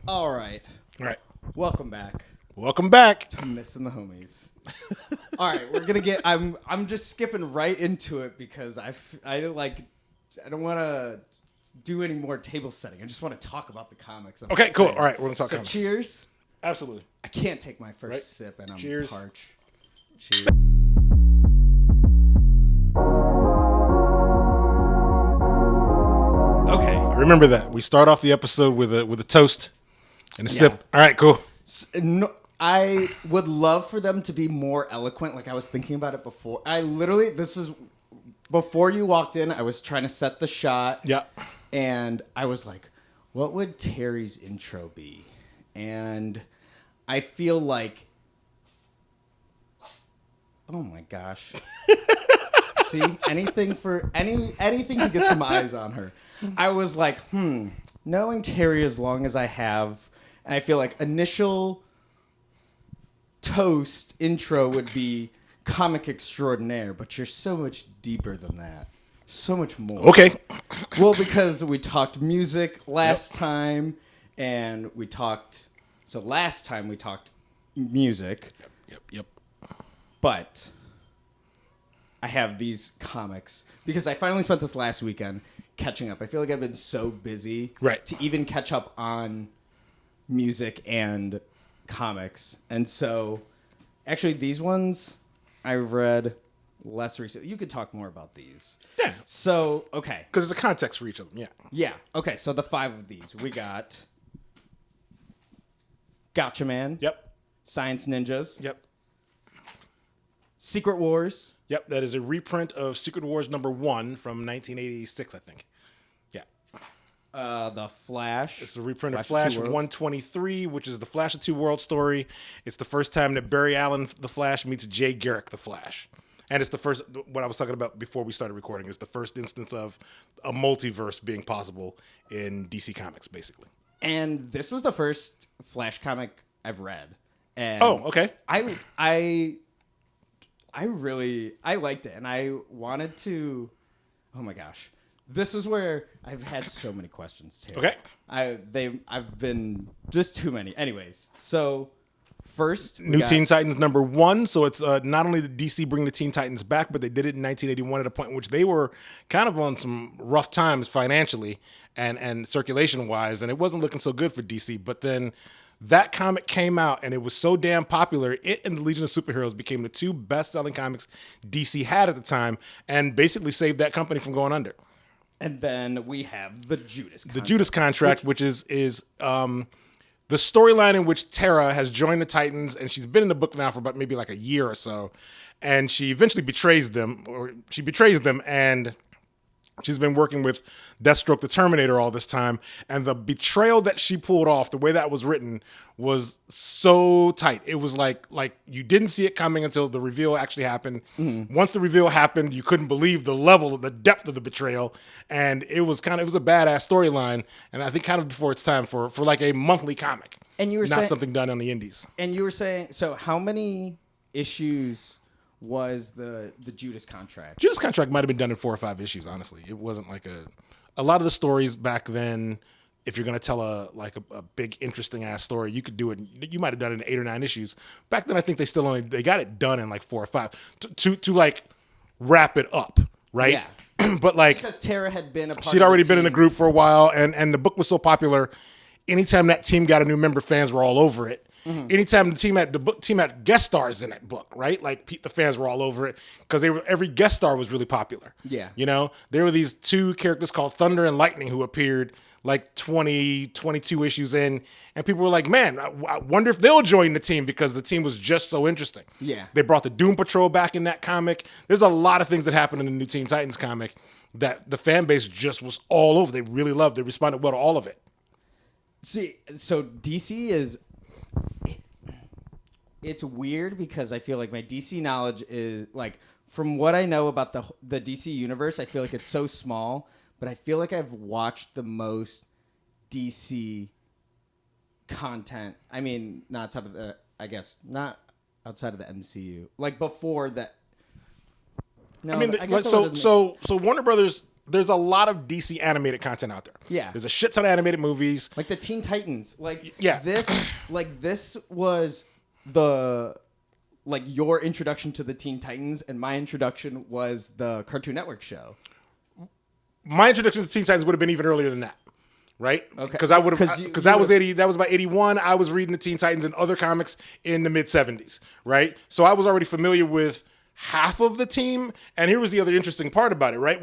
All right. All right. Welcome back Welcome back. to Missin the Homies. All right, we're gonna get. I'm just skipping right into it because I don't want to do any more table setting. I just want to talk about the comics. I'm Okay, cool. excited. All right, we're gonna talk So comics. cheers. Absolutely. I can't take my first Right. sip, and I'm Cheers. parched. Cheers. Okay. Remember that we start off the episode with a toast and a sip. All right, cool. No, I would love for them to be more eloquent. Like I was thinking about it before. This is before you walked in. I was trying to set the shot. Yeah. And I was like, what would Terry's intro be? And I feel like, oh my gosh. See, anything to get some eyes on her. I was like, knowing Terry as long as I have, and I feel like initial toast intro would be comic extraordinaire, but you're so much deeper than that. So much more. Okay. Well, because we talked music last time, and last time we talked music. Yep. But I have these comics because I finally spent this last weekend catching up. I feel like I've been so busy to even catch up on music and comics. And so, actually, these ones I've read less recently. You could talk more about these. Yeah. So, okay. Because there's a context for each of them. Yeah. Yeah. Okay, so the 5 of these. We got Gotcha Man. Yep. Science Ninjas. Yep. Secret Wars. Yep. That is a reprint of Secret Wars #1 from 1986, I think. Yeah. The Flash. It's a reprint of Flash 123, which is the Flash of Two Worlds story. It's the first time that Barry Allen, the Flash, meets Jay Garrick, the Flash. And it's the first, what I was talking about before we started recording, is the first instance of a multiverse being possible in DC Comics, basically. And this was the first Flash comic I've read. And oh, okay. I liked it, and I wanted to. Oh my gosh, this is where I've had so many questions too. Okay. I've been just too many. Anyways, so first New Teen Titans #1. So it's not only did DC bring the Teen Titans back, but they did it in 1981 at a point in which they were kind of on some rough times financially and circulation wise, and it wasn't looking so good for DC. But then that comic came out, and it was so damn popular. It and the Legion of Superheroes became the 2 best-selling comics DC had at the time, and basically saved that company from going under. And then we have the Judas Contract. The Judas Contract, which is the storyline in which Tara has joined the Titans, and she's been in the book now for about maybe like a year or so, and she eventually betrays them, and she's been working with Deathstroke the Terminator all this time, and the betrayal that she pulled off, the way that was written, was so tight. It was like you didn't see it coming until the reveal actually happened. Mm-hmm. Once the reveal happened, you couldn't believe the depth of the betrayal, and it was a badass storyline. And I think kind of before it's time for like a monthly comic, and you were not something done on the indies. And you were saying, so how many issues was the Judas Contract? Judas Contract might have been done in 4 or 5 issues, honestly. It wasn't like a lot of the stories back then, if you're going to tell a big interesting ass story, you could do it. You might have done it in 8 or 9 issues. Back then I think they got it done in like 4 or 5 to like wrap it up, right? Yeah. But like because Tara had been a part she'd already been in the group for a while, and the book was so popular, anytime that team got a new member, fans were all over it. Mm-hmm. Anytime the team had guest stars in that book, right? Like the fans were all over it because every guest star was really popular. Yeah, there were these 2 characters called Thunder and Lightning who appeared like 22 issues in, and people were like, "Man, I wonder if they'll join the team," because the team was just so interesting. Yeah, they brought the Doom Patrol back in that comic. There's a lot of things that happened in the New Teen Titans comic that the fan base just was all over. They really loved. They responded well to all of it. See, so DC is. It's weird because I feel like my DC knowledge is like, from what I know about the DC universe, I feel like it's so small, but I feel like I've watched the most DC content. I mean, not outside of the MCU. Like before that. No, I mean, so Warner Brothers there's a lot of DC animated content out there. Yeah. There's a shit ton of animated movies. Like the Teen Titans. Yeah. This was the your introduction to the Teen Titans, and my introduction was the Cartoon Network show. My introduction to Teen Titans would have been even earlier than that. Right? Okay. Because that was about 81. I was reading the Teen Titans and other comics in the mid 70s, right? So I was already familiar with half of the team. And here was the other interesting part about it, right?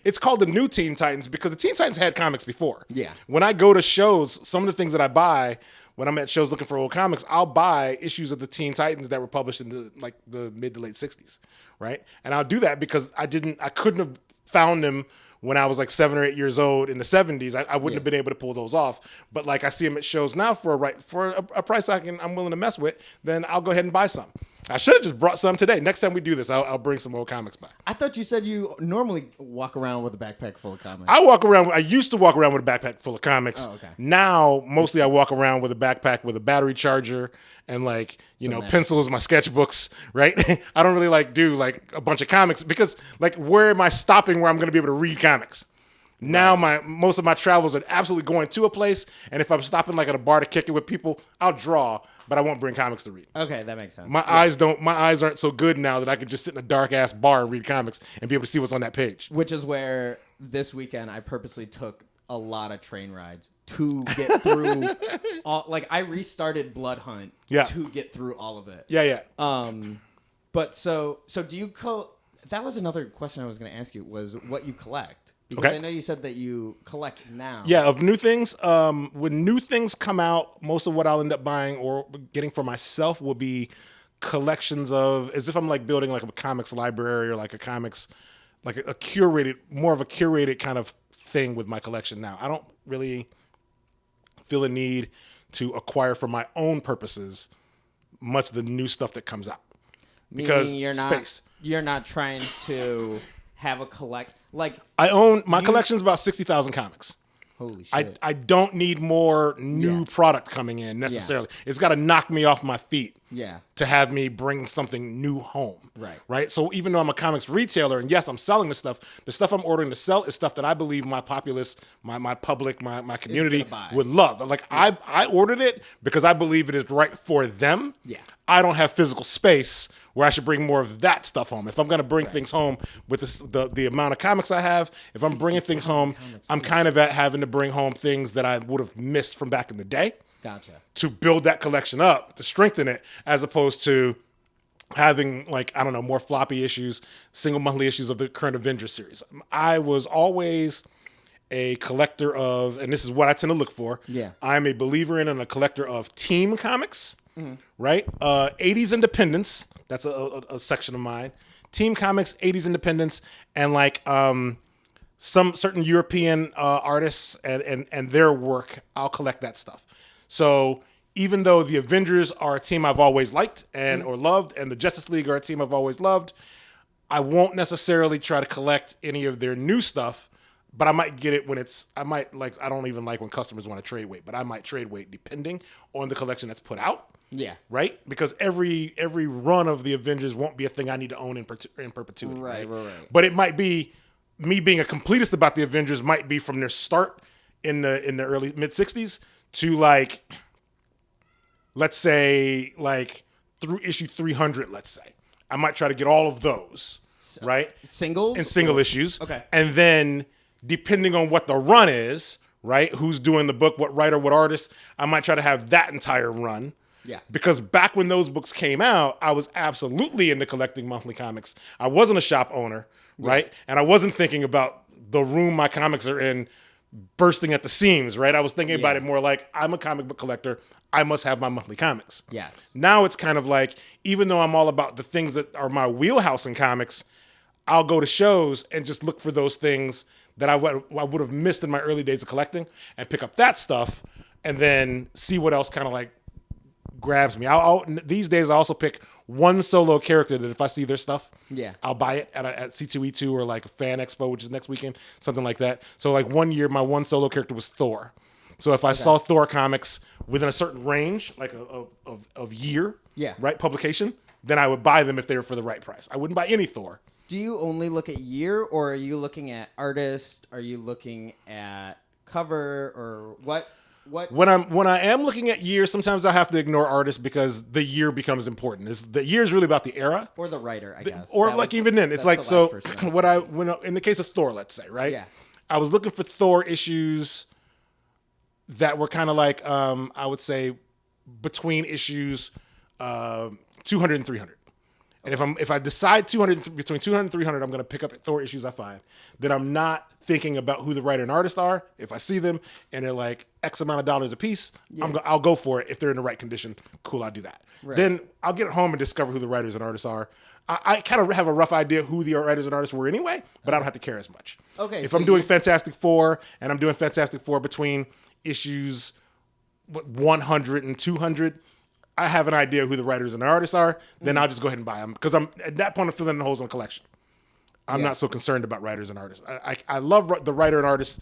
It's called the New Teen Titans because the Teen Titans had comics before. Yeah. When I go to shows, some of the things that I buy when I'm at shows looking for old comics, I'll buy issues of the Teen Titans that were published in the mid to late 60s, right? And I'll do that because I couldn't have found them when I was 7 or 8 years old in the 70s. I wouldn't have been able to pull those off. But I see them at shows now for a price I'm willing to mess with, then I'll go ahead and buy some. I should have just brought some today. Next time we do this, I'll bring some old comics back. I thought you said you normally walk around with a backpack full of comics. I used to walk around with a backpack full of comics. Oh, okay. Now, mostly I walk around with a backpack with a battery charger and pencils, my sketchbooks, right? I don't really do a bunch of comics because where am I stopping where I'm going to be able to read comics? Now most of my travels are absolutely going to a place, and if I'm stopping at a bar to kick it with people, I'll draw, but I won't bring comics to read. Okay, that makes sense. My eyes aren't so good now that I could just sit in a dark ass bar and read comics and be able to see what's on that page. Which is where this weekend I purposely took a lot of train rides to get through all, I restarted Blood Hunt to get through all of it. Yeah. But so do you that was another question I was going to ask you, was what you collect. Because I know you said that you collect now. Yeah, of new things. When new things come out, most of what I'll end up buying or getting for myself will be collections of, as if I'm building a comics library or a comics, a curated, more of a curated kind of thing with my collection now. I don't really feel a need to acquire for my own purposes much of the new stuff that comes out. Because space. You're not trying to have a collect I own my collection's about 60,000 comics. Holy shit. I don't need more new product coming in necessarily. Yeah. It's got to knock me off my feet. Yeah. To have me bring something new home. Right. So even though I'm a comics retailer and yes, I'm selling the stuff I'm ordering to sell is stuff that I believe my populace, my public, my community would love. I ordered it because I believe it is right for them. Yeah. I don't have physical space where I should bring more of that stuff home. If I'm going to bring things home with the amount of comics I have, if I'm bringing things home, I'm kind of at having to bring home things that I would have missed from back in the day. Gotcha. To build that collection up, to strengthen it, as opposed to having more floppy issues, single monthly issues of the current Avengers series. I was always a collector of, and this is what I tend to look for. Yeah. I'm a believer in and a collector of team comics. Mm-hmm. Right? 80s independence. That's a section of mine. Team comics, 80s independence, and some certain European artists and their work. I'll collect that stuff. So even though the Avengers are a team I've always liked or loved, and the Justice League are a team I've always loved, I won't necessarily try to collect any of their new stuff. But I might get it when I don't even like when customers want to trade weight, but I might trade weight depending on the collection that's put out. Yeah. Right? Because every run of the Avengers won't be a thing I need to own in perpetuity. Right. But it might be, me being a completist about the Avengers might be from their start in the early mid 60s to let's say through issue 300, let's say. I might try to get all of those, right? Singles? And single issues. Okay. And then depending on what the run is, right? Who's doing the book, what writer, what artist, I might try to have that entire run. Yeah. Because back when those books came out, I was absolutely into collecting monthly comics. I wasn't a shop owner, right? And I wasn't thinking about the room my comics are in bursting at the seams, right? I was thinking about it more I'm a comic book collector. I must have my monthly comics. Yes. Now it's kind of even though I'm all about the things that are my wheelhouse in comics, I'll go to shows and just look for those things that I would have missed in my early days of collecting and pick up that stuff and then see what else kind of grabs me. These days I also pick one solo character that if I see their stuff, I'll buy it at C2E2 or a Fan Expo, which is next weekend, something like that. So 1 year, my one solo character was Thor. So if I saw Thor comics within a certain range, of year, right, publication, then I would buy them if they were for the right price. I wouldn't buy any Thor. Do you only look at year, or are you looking at artist? Are you looking at cover, or what? When I am looking at years, sometimes I have to ignore artists because the year becomes important. The year is really about the era Or the writer, I guess. or like even then, it's like so. In the case of Thor, let's say, right? Yeah. I was looking for Thor issues that were kind of like I would say between issues 200 and 300. And if I decide between 200 and 300, I'm going to pick up Thor issues I find. Then I'm not thinking about who the writer and artist are. If I see them and they're like X amount of dollars a piece, I'll go for it. If they're in the right condition, cool, I'll do that. Right. Then I'll get home and discover who the writers and artists are. I kind of have a rough idea who the writers and artists were anyway, but I don't have to care as much. Okay. If I'm doing Fantastic Four and I'm doing Fantastic Four between issues 100 and 200, I have an idea who the writers and the artists are, then I'll just go ahead and buy them. Because I'm at that point, I'm filling in the holes in the collection. I'm not so concerned about writers and artists. I love the writer and artist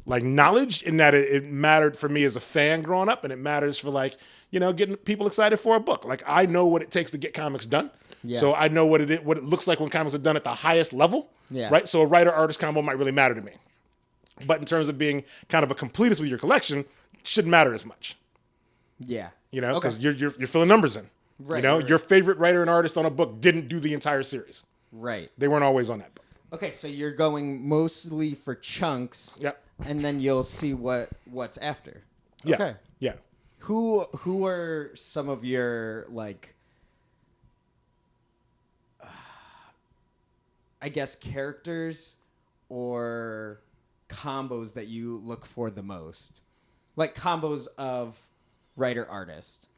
like knowledge in that it mattered for me as a fan growing up, and it matters for like, getting people excited for a book. Like I know what it takes to get comics done. Yeah. So I know what it looks like when comics are done at the highest level. Yeah. Right. So a writer artist combo might really matter to me. But in terms of being kind of a completist with your collection, it shouldn't matter as much. Yeah. Because you're filling numbers in. Right. Your favorite writer and artist on a book didn't do the entire series. Right. They weren't always on that book. Okay, so you're going mostly for chunks. Yep. And then you'll see what's after. Yeah. Okay. Yeah. Who are some of your like I guess characters or combos that you look for the most? Like combos of writer artist.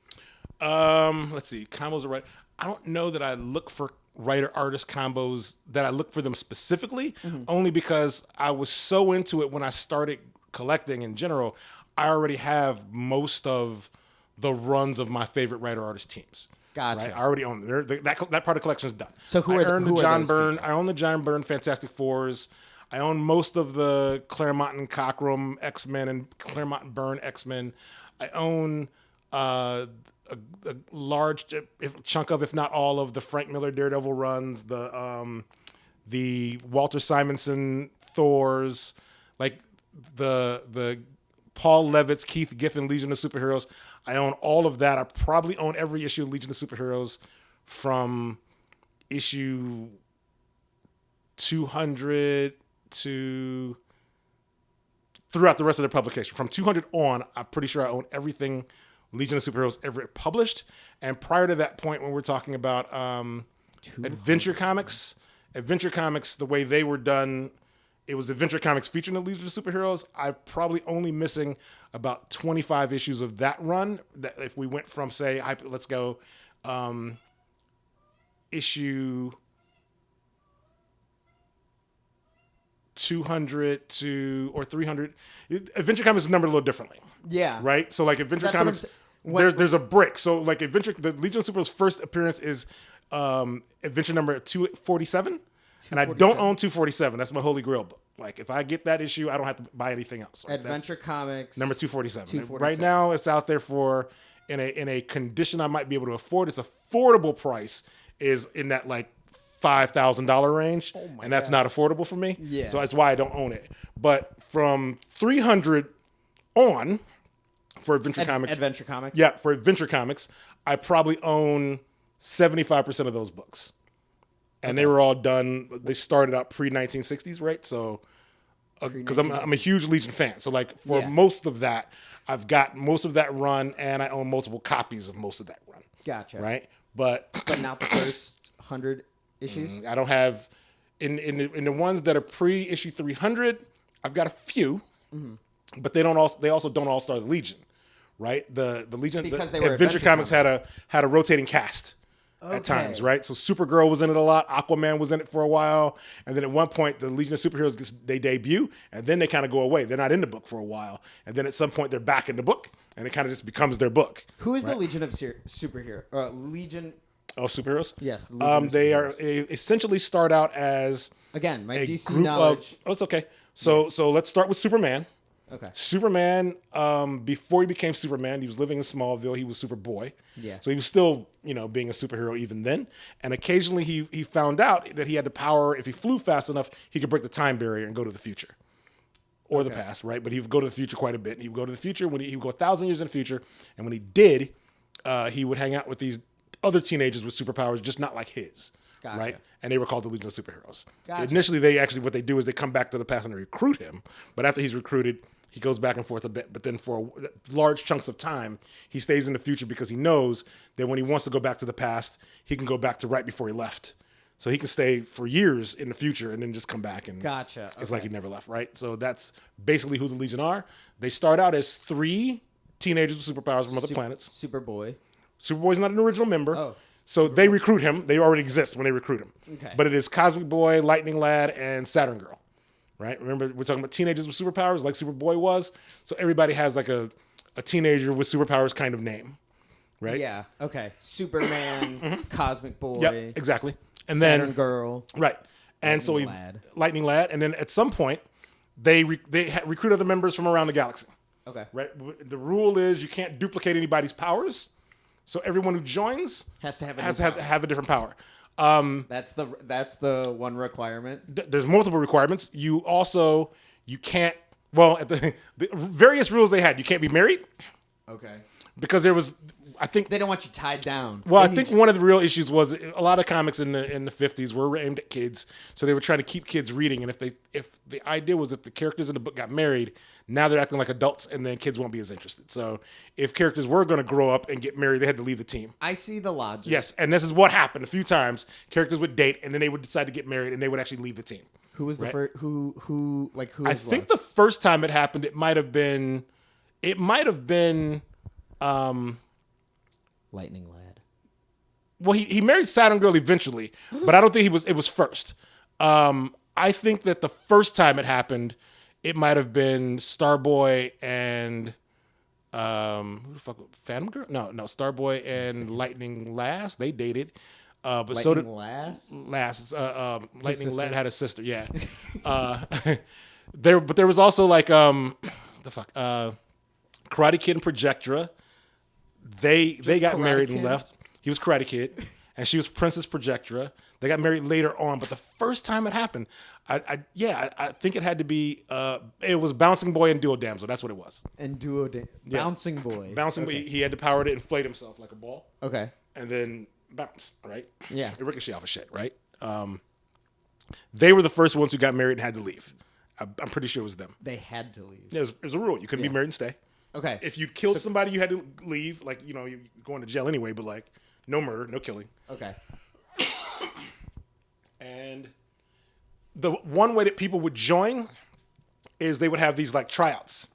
Let's see. Combos of writer. I don't know that I look for writer artist combos that I look for them specifically, only because I was so into it when I started collecting in general. I already have most of the runs of my favorite writer artist teams. Gotcha. Right? I already own them. That part of the collection is done. So I own the John Byrne Fantastic Fours. I own most of the Claremont and Cockrum X-Men and Claremont and Byrne X-Men. I own a large chunk of, if not all of, the Frank Miller Daredevil runs, the Walter Simonson Thors, like the Paul Levitz, Keith Giffen Legion of Superheroes. I own all of that. I probably own every issue of Legion of Superheroes from issue 200 to throughout the rest of the publication. From 200 on, I'm pretty sure I own everything Legion of Superheroes ever published. And prior to that point, when we're talking about Adventure Comics, the way they were done, it was Adventure Comics featuring the Legion of Superheroes. I'm probably only missing about 25 issues of that run. That if we went from, say, let's go issue 200 or 300. Adventure Comics is numbered a little differently. Yeah. Right? So like Adventure Comics, there's a brick. So like the Legion of Superheroes' first appearance is Adventure number 247. And I don't own 247. That's my holy grail book. Like if I get that issue, I don't have to buy anything else. Like Adventure Comics number 247. Right now it's out there for in a condition I might be able to afford. Its affordable price is in that like $5,000 range, and that's not affordable for me. Yeah. So that's why I don't own it. But from 300 on for Adventure Comics. Yeah, for Adventure Comics, I probably own 75% of those books. And they were all done. They started out pre-1960s, right? So, because I'm a huge Legion fan. So, like, for most of that, I've got most of that run, and I own multiple copies of most of that run. Gotcha. Right? But not the first 100 issues? I don't have... In the ones that are pre-issue 300, I've got a few, but they also don't all star the Legion, right? The Legion... Because they were Adventure Comics had a rotating cast. At times, right? So Supergirl was in it a lot. Aquaman was in it for a while. And then at one point, the Legion of Superheroes, they debut, and then they kind of go away. They're not in the book for a while. And then at some point, they're back in the book, and it kind of just becomes their book. Who is the Legion of Superhero? Legion... of Superheroes? Yes. They are essentially start out as... Again, my DC knowledge... knowledge... it's okay. So let's start with Superman. Okay. Superman, before he became Superman, he was living in Smallville. He was Superboy. Yeah. So he was still, being a superhero even then. And occasionally he found out that he had the power, if he flew fast enough, he could break the time barrier and go to the future. Or the past, right? But he would go to the future quite a bit. He would go to the future when he would go 1,000 years in the future. And when he did, he would hang out with these other teenagers with superpowers, just not like his. Gotcha. Right? And they were called the Legion of Superheroes. Gotcha. Initially, what they do is they come back to the past and they recruit him. But after he's recruited, he goes back and forth a bit. But then for large chunks of time, he stays in the future because he knows that when he wants to go back to the past, he can go back to right before he left. So he can stay for years in the future and then just come back. And Gotcha. It's like he never left, right? So that's basically who the Legion are. They start out as 3 teenagers with superpowers from other planets. Superboy. Superboy's not an original member. Oh. So they recruit him. They already exist when they recruit him. Okay. But it is Cosmic Boy, Lightning Lad, and Saturn Girl, right? Remember, we're talking about teenagers with superpowers like Superboy was. So everybody has like a teenager with superpowers kind of name, right? Yeah. Okay. Superman, Cosmic Boy. Yep, exactly. And Saturn then Girl. right. And Lightning Lad. And then at some point, they recruit other members from around the galaxy. Okay. Right. The rule is you can't duplicate anybody's powers. So everyone who joins has to have a different power. That's the one requirement. There's multiple requirements. You can't. Well, at the various rules they had, you can't be married. Okay. Because there was, I think they don't want you tied down. Well, I think one of the real issues was a lot of comics in the 50s were aimed at kids, so they were trying to keep kids reading. And if the idea was if the characters in the book got married, now they're acting like adults, and then kids won't be as interested. So if characters were going to grow up and get married, they had to leave the team. I see the logic. Yes, and this is what happened a few times. Characters would date, and then they would decide to get married, and they would actually leave the team. Who was the first? Who? I think the first time it happened, it might have been. Lightning Lad. Well, he married Saturn Girl eventually, but I don't think it was first. I think that the first time it happened, it might have been Starboy and who the fuck? Phantom Girl? No, Starboy and Lightning Lass. They dated. But Lightning so did Lass. Lightning Lad had a sister. Yeah. But there was also like Karate Kid and Projectra. They got married and left. He was Karate Kid, and she was Princess Projectra. They got married later on, but the first time it happened, I think it had to be. It was Bouncing Boy and Duo Damsel. That's what it was. And Bouncing Boy. Bouncing Boy. He had the power to inflate himself like a ball. Okay. And then bounce, right? Yeah. It ricochet off of shit, right? They were the first ones who got married and had to leave. I'm pretty sure it was them. They had to leave. Yeah, it was a rule. You couldn't be married and stay. Okay. If you killed somebody, you had to leave. Like, you're going to jail anyway, but like, no murder, no killing. Okay. And the one way that people would join is they would have these like tryouts.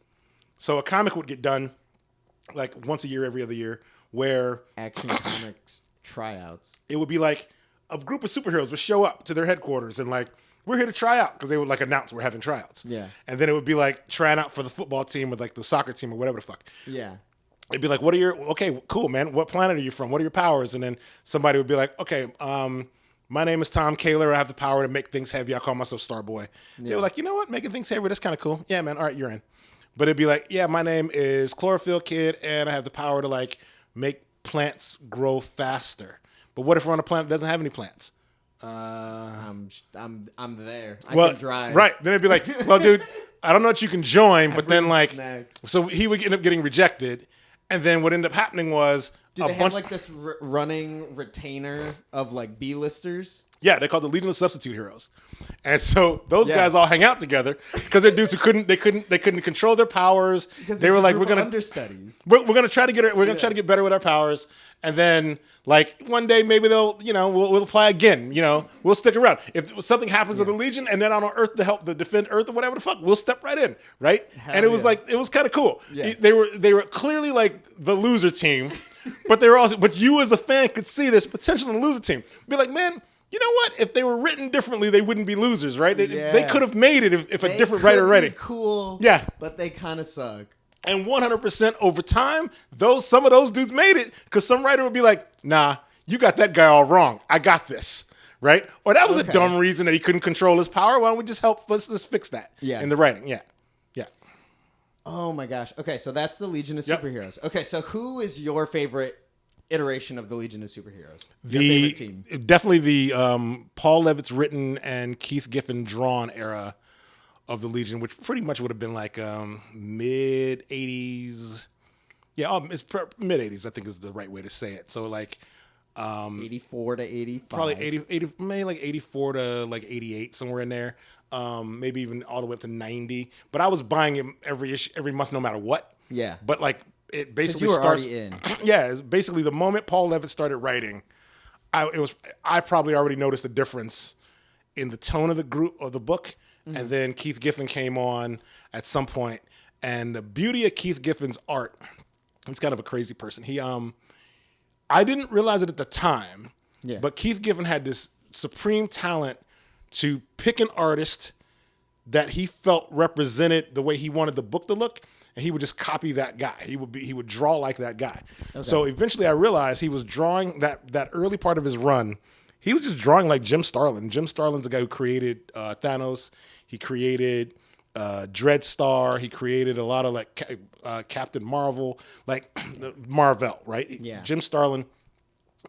So a comic would get done like once a year, every other year, where Action Comics tryouts. It would be like a group of superheroes would show up to their headquarters and like, we're here to try out, because they would like announce we're having tryouts. Yeah. And then it would be like trying out for the football team or like the soccer team or whatever the fuck. Yeah. It'd be like, okay, cool, man. What planet are you from? What are your powers? And then somebody would be like, okay, my name is Tom Kaler. I have the power to make things heavy. I call myself Starboy. Yeah. They were like, you know what? Making things heavy, that's kind of cool. Yeah, man. All right, you're in. But it'd be like, yeah, my name is Chlorophyll Kid, and I have the power to like make plants grow faster. But what if we're on a planet that doesn't have any plants? I'm there. I can drive. Right. Then it'd be like, well, dude, I don't know what you can join, but then like, snacks. So he would end up getting rejected. And then what ended up happening was have like this running retainer of like B-listers? Yeah, they're called the Legion of Substitute Heroes. And so those guys all hang out together because they're dudes who couldn't control their powers. Because they were like, we're gonna understudies. We're gonna try to get better with our powers. And then like one day maybe they'll we'll apply again. We'll stick around. If something happens to the Legion and then on Earth to help defend Earth or whatever the fuck, we'll step right in, right? And it was like it was kind of cool. Yeah. They were clearly like the loser team, but you as a fan could see this potential in the loser team. Be like, man. You know what? If they were written differently, they wouldn't be losers, right? They could have made it if a different writer read it. Cool. Yeah. But they kind of suck. And 100% over time, some of those dudes made it because some writer would be like, nah, you got that guy all wrong. I got this, right? Or that was a dumb reason that he couldn't control his power. Why don't we just let's fix that in the writing. Yeah. Yeah. Oh my gosh. Okay, so that's the Legion of Superheroes. Okay, so who is your favorite iteration of the Legion of Superheroes? Your favorite team? Definitely the Paul Levitz written and Keith Giffen drawn era of the Legion, which pretty much would have been like mid 80s. Yeah, it's mid 80s, I think is the right way to say it. So like 84 to 85. Probably 80, maybe like 84 to like 88, somewhere in there. Maybe even all the way up to 90. But I was buying it every month, no matter what. Yeah. But like it basically you were starts. already in. Yeah, it's basically the moment Paul Levitz started writing, I probably already noticed a difference in the tone of the group of the book. Mm-hmm. And then Keith Giffen came on at some point. And the beauty of Keith Giffen's art, he's kind of a crazy person. I didn't realize it at the time, but Keith Giffen had this supreme talent to pick an artist that he felt represented the way he wanted the book to look, and he would just copy that guy. He would draw like that guy. Okay. So eventually I realized he was drawing that early part of his run. He was just drawing like Jim Starlin. Jim Starlin's the guy who created Thanos. He created Dreadstar. He created a lot of like Captain Marvel, like Marvel, right? Yeah. Jim Starlin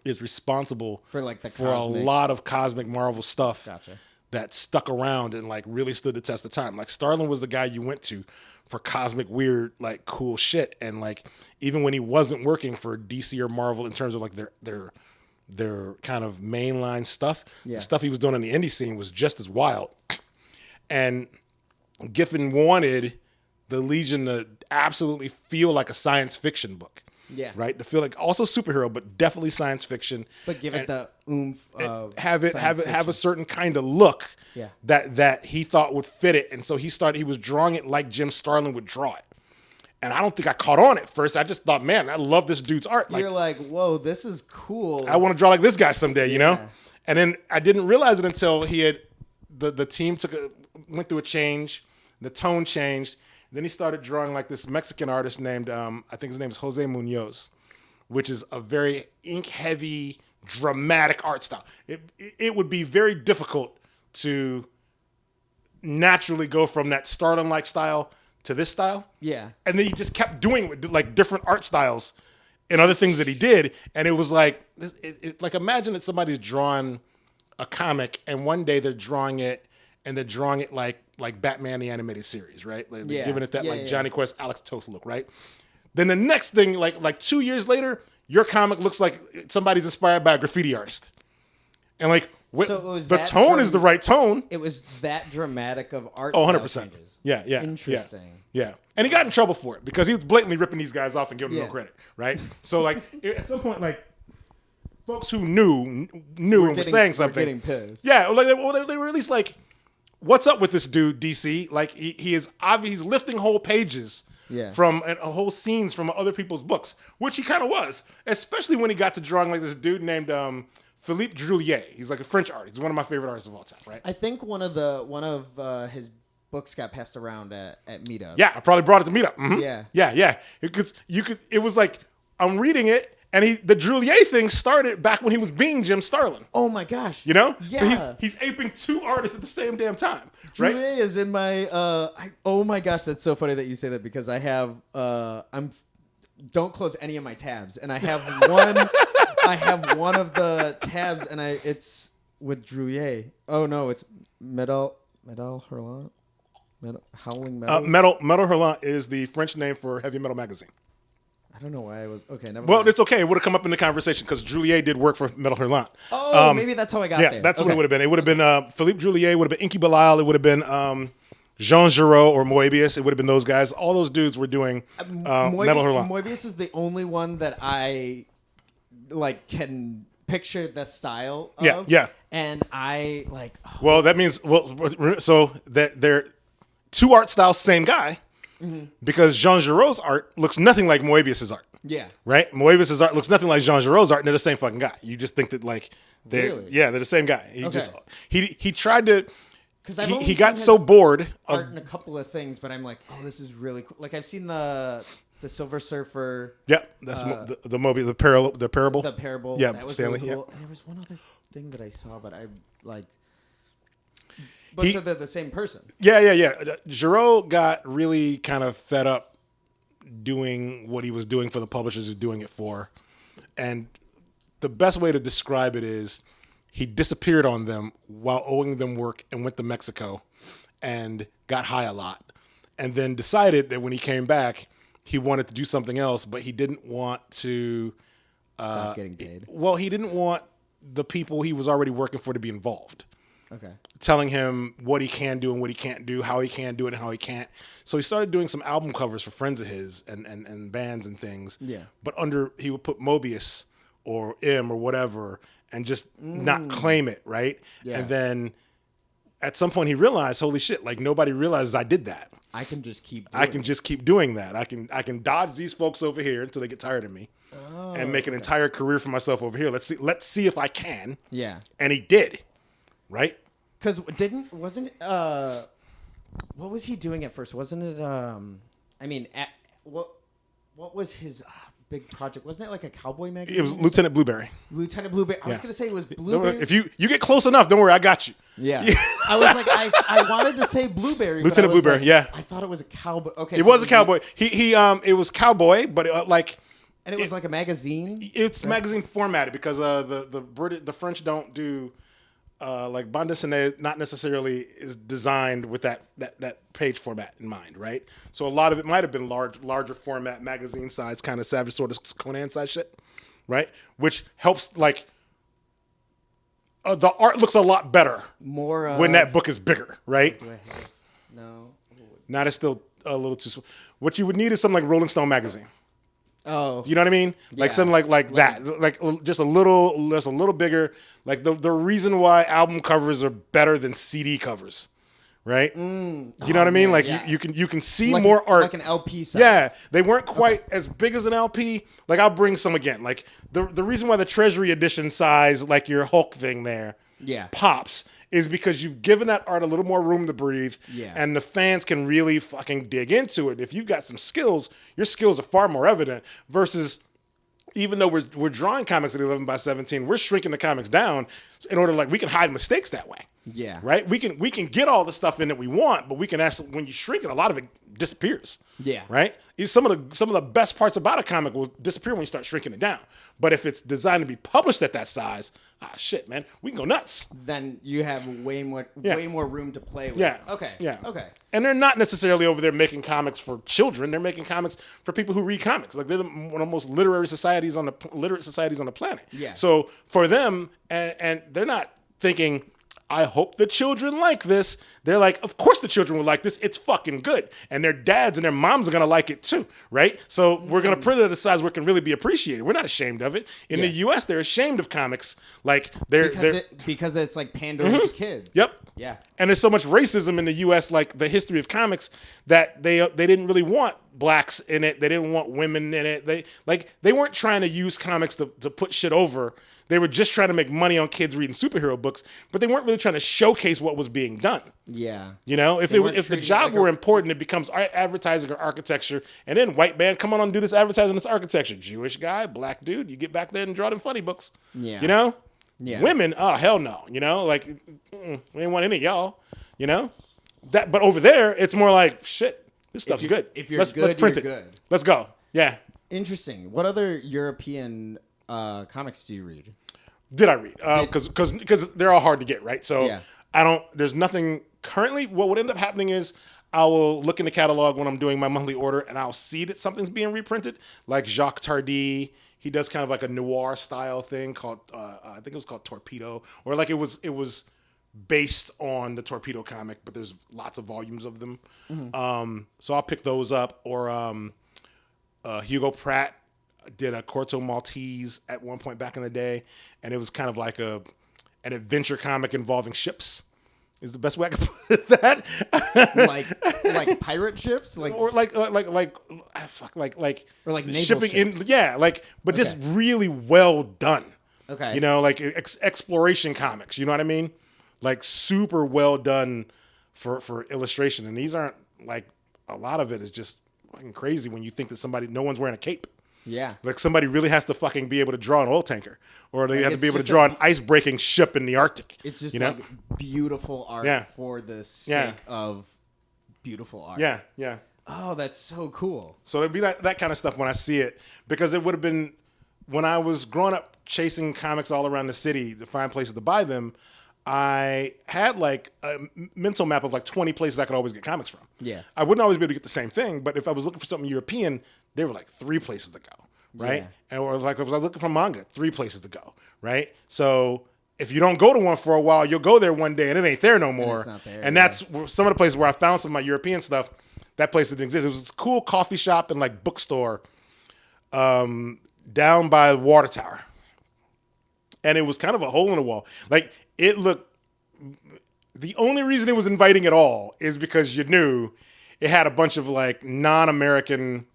is responsible for a lot of cosmic Marvel stuff. Gotcha. That stuck around and like really stood the test of time. Like Starlin was the guy you went to for cosmic weird like cool shit, and like even when he wasn't working for DC or Marvel in terms of like their kind of mainline stuff, the stuff he was doing in the indie scene was just as wild. And Giffen wanted the Legion to absolutely feel like a science fiction book. Yeah. Right? To feel like also superhero, but definitely science fiction. But give it the oomph of have a certain kind of look that he thought would fit it. And so he was drawing it like Jim Starlin would draw it. And I don't think I caught on at first. I just thought, man, I love this dude's art. You're like, whoa, this is cool. I want to draw like this guy someday, you know? And then I didn't realize it until the team went through a change. The tone changed. Then he started drawing like this Mexican artist named, I think his name is Jose Munoz, which is a very ink-heavy, dramatic art style. It would be very difficult to naturally go from that Starlin-like style to this style. Yeah. And then he just kept doing like different art styles and other things that he did. And it was like, like imagine that somebody's drawing a comic and one day they're drawing it like Batman the animated series, right? Like they're giving it that Johnny Quest, Alex Toth look, right? Then the next thing, like 2 years later, your comic looks like somebody's inspired by a graffiti artist. And like the tone is the right tone. It was that dramatic of art. 100%. Changes. Yeah. Interesting. Yeah. And he got in trouble for it because he was blatantly ripping these guys off and giving them no credit, right? So like at some point, like folks who knew and were saying something. Getting pissed. Yeah, like they were at least like, what's up with this dude, DC? Like he's lifting whole pages from whole scenes from other people's books, which he kind of was, especially when he got to drawing like this dude named Philippe Droulier. He's like a French artist. He's one of my favorite artists of all time, right? I think one of his books got passed around at Meetup. Yeah, I probably brought it to Meetup. Mm-hmm. Yeah. It was like I'm reading it. And the Droulier thing started back when he was being Jim Starlin. Oh my gosh! You know, yeah. So he's aping two artists at the same damn time. Right? Droulier is in my. Oh my gosh, that's so funny that you say that because I have. Don't close any of my tabs, and I have one. I have one of the tabs, and it's with Droulier. Oh no, it's Metal Hurlant. Howling Metal. Metal Hurlant is the French name for heavy metal magazine. I don't know why I was okay. Never well, mind. It's okay. It would have come up in the conversation because Droulier did work for Metal Hurlant. Oh, maybe that's how I got there. Yeah, that's what it would have been. It would have been Philippe Droulier. It would have been Inky Bilal. It would have been Jean Giraud or Moebius. It would have been those guys. All those dudes were doing Metal Hurlant. Moebius is the only one that I like can picture the style of. Yeah. And I like. Oh. Well, that means so that they're two art styles, same guy. Mm-hmm. Because Jean Giraud's art looks nothing like Moebius's art. Yeah. Right? Moebius's art looks nothing like Jean Giraud's art, and they're the same fucking guy. You just think that like they're the same guy. He tried to he got so bored of art in a couple of things, but I'm like, oh, this is really cool. Like I've seen the Silver Surfer. Yeah, that's the Moebius, the parable. The parable. Yeah, that was Stanley. Really cool. Yeah. And there was one other thing that I saw, but I like. But so they're the same person. Yeah. Giraud got really kind of fed up doing what he was doing for the publishers he's doing it for. And the best way to describe it is he disappeared on them while owing them work and went to Mexico and got high a lot. And then decided that when he came back, he wanted to do something else, but he didn't want to... Stop getting paid. Well, he didn't want the people he was already working for to be involved. Okay. Telling him what he can do and what he can't do, how he can do it and how he can't. So he started doing some album covers for friends of his and bands and things. Yeah. But he would put Mobius or M or whatever and just not claim it, right? Yeah. And then at some point he realized, holy shit, like nobody realizes I did that. I can just keep doing that. I can dodge these folks over here until they get tired of me. And make an entire career for myself over here. Let's see if I can. Yeah. And he did. Right? Because what was he doing at first? Wasn't it, what was his big project? Wasn't it like a cowboy magazine? It was Lieutenant Blueberry. Lieutenant Blueberry. I was going to say it was Blueberry. If you get close enough, don't worry, I got you. Yeah. I was like, I wanted to say Blueberry. Lieutenant Blueberry, like, yeah. I thought it was a cowboy. Okay. It was a cowboy. It was cowboy, but and it was like a magazine? It's magazine formatted because the French don't do... like bande dessinée not necessarily is designed with that page format in mind, right? So a lot of it might have been larger format, magazine size, kind of Savage Sword Conan size shit, right? Which helps the art looks a lot better more when that book is bigger, right? Do I have? No. Not it's still a little too small. What you would need is something like Rolling Stone magazine. Oh, you know what I mean? Like something like that, like just a little bigger. Like the reason why album covers are better than CD covers, right? Do you know what I mean? Like you can see like more art, like an LP size. Yeah, they weren't quite as big as an LP. Like I'll bring some again. Like the reason why the Treasury edition size, like your Hulk thing there, pops is because you've given that art a little more room to breathe, and the fans can really fucking dig into it. If you've got some skills, your skills are far more evident versus even though we're drawing comics at 11 by 17, we're shrinking the comics down in order we can hide mistakes that way. Yeah. Right? We can get all the stuff in that we want, but we can actually, when you shrink it, a lot of it disappears. Yeah. Right? Some of the best parts about a comic will disappear when you start shrinking it down. But if it's designed to be published at that size, shit, man, we can go nuts. Then you have way more room to play with. Yeah. Okay. Yeah. Okay. And they're not necessarily over there making comics for children. They're making comics for people who read comics. Like they're one of the most literate societies on the planet. Yeah. So for them, and they're not thinking, I hope the children like this. They're like, of course the children will like this. It's fucking good. And their dads and their moms are going to like it too, right? So we're going to print it at a size where it can really be appreciated. We're not ashamed of it. In the U.S., they're ashamed of comics. Like because it's like pandering to kids. Yep. Yeah. And there's so much racism in the U.S., like the history of comics, that they didn't really want blacks in it. They didn't want women in it. They weren't trying to use comics to put shit over. They were just trying to make money on kids reading superhero books, but they weren't really trying to showcase what was being done. Yeah. You know, if the job were important, it becomes advertising or architecture, and then white man, come on and do this advertising, this architecture. Jewish guy, black dude, you get back there and draw them funny books. Yeah. You know? Yeah. Women, oh hell no. You know, like we ain't want any of y'all. You know? But over there, it's more like shit. This stuff's good. If you're good, let's print it. Good. Let's go. Yeah. Interesting. What other European comics do you read? Did I read? Because they're all hard to get, right? So there's nothing currently. What would end up happening is I will look in the catalog when I'm doing my monthly order, and I'll see that something's being reprinted, like Jacques Tardy. He does kind of like a noir style thing called, I think it was called Torpedo, or like it was based on the Torpedo comic, but there's lots of volumes of them. Mm-hmm. So I'll pick those up, or Hugo Pratt did a Corto Maltese at one point back in the day, and it was kind of like an adventure comic involving ships. Is the best way I can put that. like pirate ships, like naval shipping ships. But just really well done. Okay, you know, like exploration comics. You know what I mean? Like super well done for illustration, and these aren't like a lot of it is just fucking crazy when you think that no one's wearing a cape. Yeah. Like somebody really has to fucking be able to draw an oil tanker, or they Like, have to be able to it's draw just an ice-breaking ship in the Arctic. It's just you know? like beautiful art for the sake of beautiful art. Yeah, yeah. Oh, that's so cool. So it'd be that kind of stuff when I see it, because it would have been when I was growing up chasing comics all around the city to find places to buy them. I had like a mental map of like 20 places I could always get comics from. Yeah. I wouldn't always be able to get the same thing, but if I was looking for something European, there were like 3 places to go, right? Yeah. Or like if I was looking for manga, 3 places to go, right? So if you don't go to one for a while, you'll go there one day and it ain't there no more. And it's not there, and that's some of the places where I found some of my European stuff. That place didn't exist. It was this cool coffee shop and like bookstore down by the water tower. And it was kind of a hole in the wall. Like it looked, the only reason it was inviting at all is because you knew it had a bunch of like non-American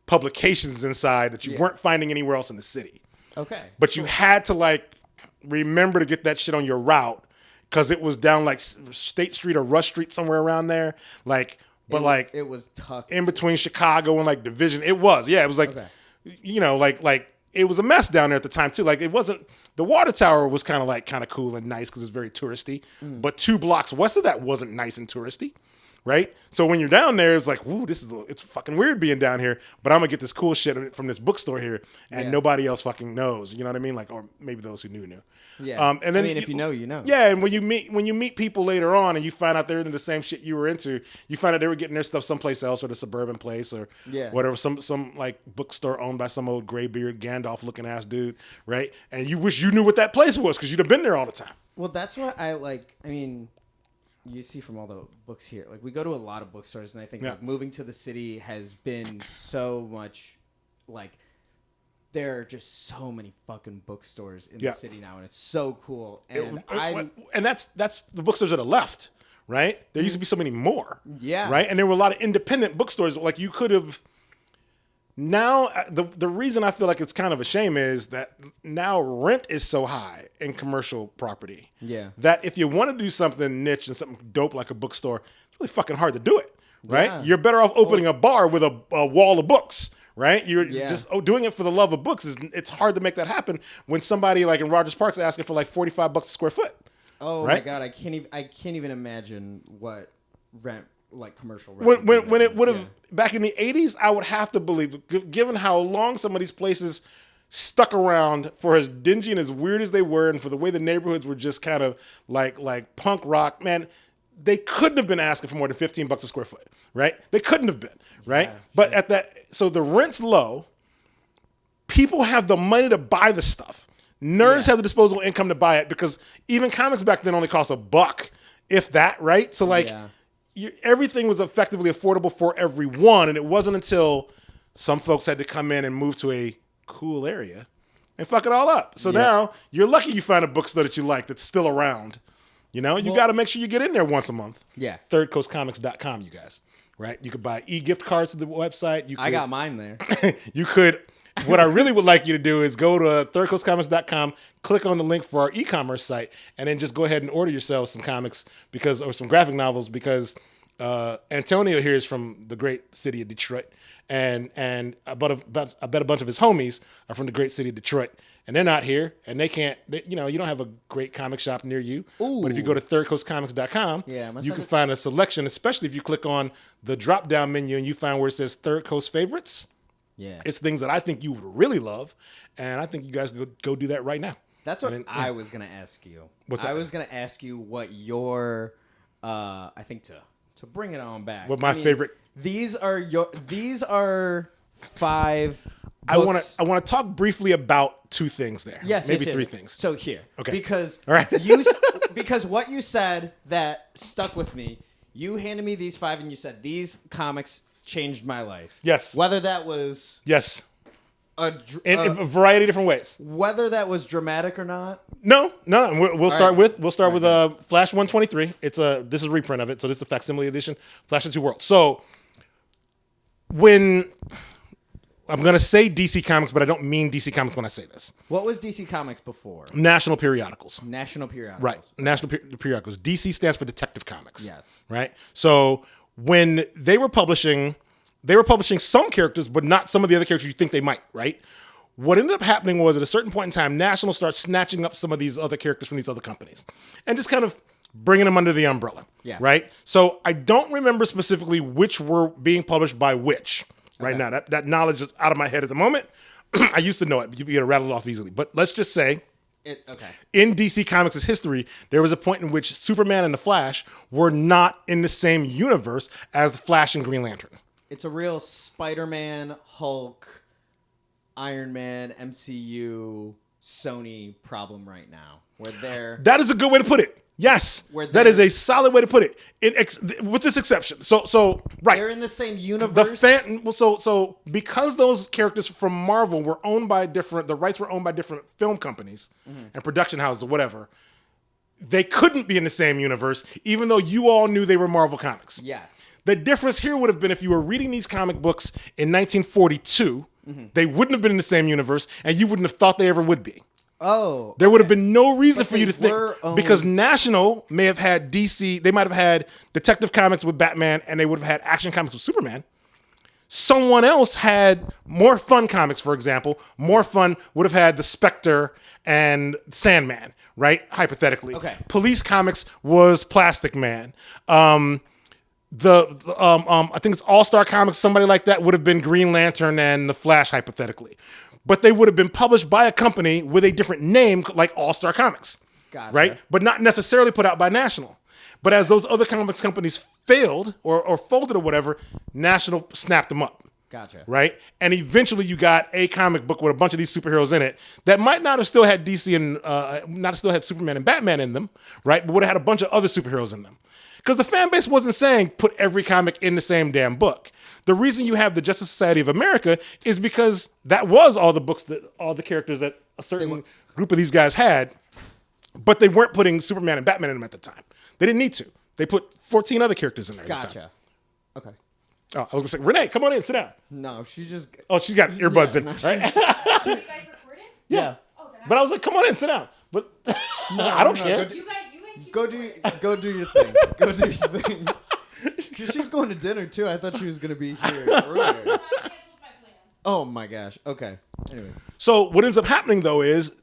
publications inside that you weren't finding anywhere else in the city. Okay. But you had to like remember to get that shit on your route because it was down like State Street or Rush Street, somewhere around there. Like, but like it was tucked in between Chicago and like Division. It was, it was like, you know, like it was a mess down there at the time too. Like it wasn't, the water tower was kind of cool and nice because it's very touristy. But 2 blocks west of that wasn't nice and touristy. Right? So when you're down there, it's like, woo, it's fucking weird being down here, but I'm gonna get this cool shit from this bookstore here, and nobody else fucking knows. You know what I mean? Like, or maybe those who knew. Yeah. And then if you know, you know. Yeah, and when you meet people later on, and you find out they're into the same shit you were into, you find out they were getting their stuff someplace else, or the suburban place, or whatever, some like bookstore owned by some old graybeard Gandalf looking ass dude, right? And you wish you knew what that place was because you'd have been there all the time. Well, that's what I like. I mean, you see from all the books here, like we go to a lot of bookstores, and I think like moving to the city has been so much, like there are just so many fucking bookstores in the city now, and it's so cool. And and that's the bookstores that are left, right? There used to be so many more, right? And there were a lot of independent bookstores. Like you could have. Now, the reason I feel like it's kind of a shame is that now rent is so high in commercial property that if you want to do something niche and something dope like a bookstore, it's really fucking hard to do it, right? Yeah. You're better off opening a bar with a wall of books, right? You're just doing it for the love of books. It's hard to make that happen when somebody like in Rogers Park's asking for like $45 a square foot. Oh right? My God, I can't even imagine what rent. Like commercial rent. When it would have back in the 80s, I would have to believe, given how long some of these places stuck around for as dingy and as weird as they were, and for the way the neighborhoods were just kind of like punk rock, man, they couldn't have been asking for more than $15 a square foot, right? They couldn't have been, right? But at that, so the rent's low. People have the money to buy the stuff. Nerds have the disposable income to buy it because even comics back then only cost $1, if that, right? So like. Yeah. Everything was effectively affordable for everyone, and it wasn't until some folks had to come in and move to a cool area and fuck it all up. So now you're lucky you find a bookstore that you like that's still around. You know, you got to make sure you get in there once a month. Yeah. thirdcoastcomics.com, you guys, right? You could buy e-gift cards to the website. I got mine there. You could. What I really would like you to do is go to thirdcoastcomics.com, click on the link for our e-commerce site, and then just go ahead and order yourselves some comics or some graphic novels because Antonio here is from the great city of Detroit, and I bet a bunch of his homies are from the great city of Detroit, and they're not here, and they can't. You don't have a great comic shop near you. Ooh. But if you go to thirdcoastcomics.com, you can find a selection, especially if you click on the drop-down menu and you find where it says Third Coast Favorites. Yeah, it's things that I think you would really love, and I think you guys go do that right now. That's what I was going to ask you. What's that? I was going to ask you what your, I think to bring it on back. What my favorite? These are 5. I want to talk briefly about 2 things there. Yes, maybe 3 things. So here, okay, because all right, because what you said that stuck with me. You handed me these 5, and you said these comics changed my life. Yes. Whether that was in a variety of different ways. Whether that was dramatic or not. No. We'll start with Flash 123. This is a reprint of it, so this is the facsimile edition. Flash in 2 Worlds. So when I'm gonna say DC Comics, but I don't mean DC Comics when I say this. What was DC Comics before? National Periodicals. National Periodicals. Right. National Periodicals. DC stands for Detective Comics. Yes. Right. So when they were publishing they were publishing some characters, but not some of the other characters you think they might, right? What ended up happening was at a certain point in time, National starts snatching up some of these other characters from these other companies and just kind of bringing them under the umbrella, right? So I don't remember specifically which were being published by which right now. That knowledge is out of my head at the moment. I used to know it. You get to rattle it off easily. But let's just say in DC Comics' history, there was a point in which Superman and the Flash were not in the same universe as the Flash and Green Lantern. It's a real Spider-Man, Hulk, Iron Man, MCU, Sony problem right now. Where they're... That is a good way to put it. Yes, that is a solid way to put it. With this exception, so right, they're in the same universe. So because those characters from Marvel were owned by the rights were owned by different film companies and production houses or whatever, they couldn't be in the same universe, even though you all knew they were Marvel Comics. Yes. The difference here would have been if you were reading these comic books in 1942, they wouldn't have been in the same universe, and you wouldn't have thought they ever would be. Oh, there would have been no reason for you to think because National may have had DC. They might have had Detective Comics with Batman, and they would have had Action Comics with Superman. Someone else had More Fun Comics, for example. More Fun would have had the Spectre and Sandman, right? Hypothetically, Police Comics was Plastic Man. I think it's All Star Comics. Somebody like that would have been Green Lantern and the Flash, hypothetically. But they would have been published by a company with a different name, like All Star Comics, right? But not necessarily put out by National. But as those other comics companies failed or folded or whatever, National snapped them up. Gotcha. Right? And eventually you got a comic book with a bunch of these superheroes in it that might not have still had DC and not have still had Superman and Batman in them, right? But would have had a bunch of other superheroes in them. Because the fan base wasn't saying put every comic in the same damn book. The reason you have the Justice Society of America is because that was all the books that all the characters that a certain group of these guys had, but they weren't putting Superman and Batman in them at the time. They didn't need to. They put 14 other characters in there. Gotcha. Okay. Oh, I was gonna say, Renee, come on in, sit down. No, she just. Oh, she's got earbuds in, right? Are you guys recording? Yeah. Oh, but I was like, come on in, sit down. But I don't care. Go do your thing. Go do your thing. She's going to dinner too. I thought she was going to be here earlier. Oh my gosh. Okay. Anyway. So what ends up happening though is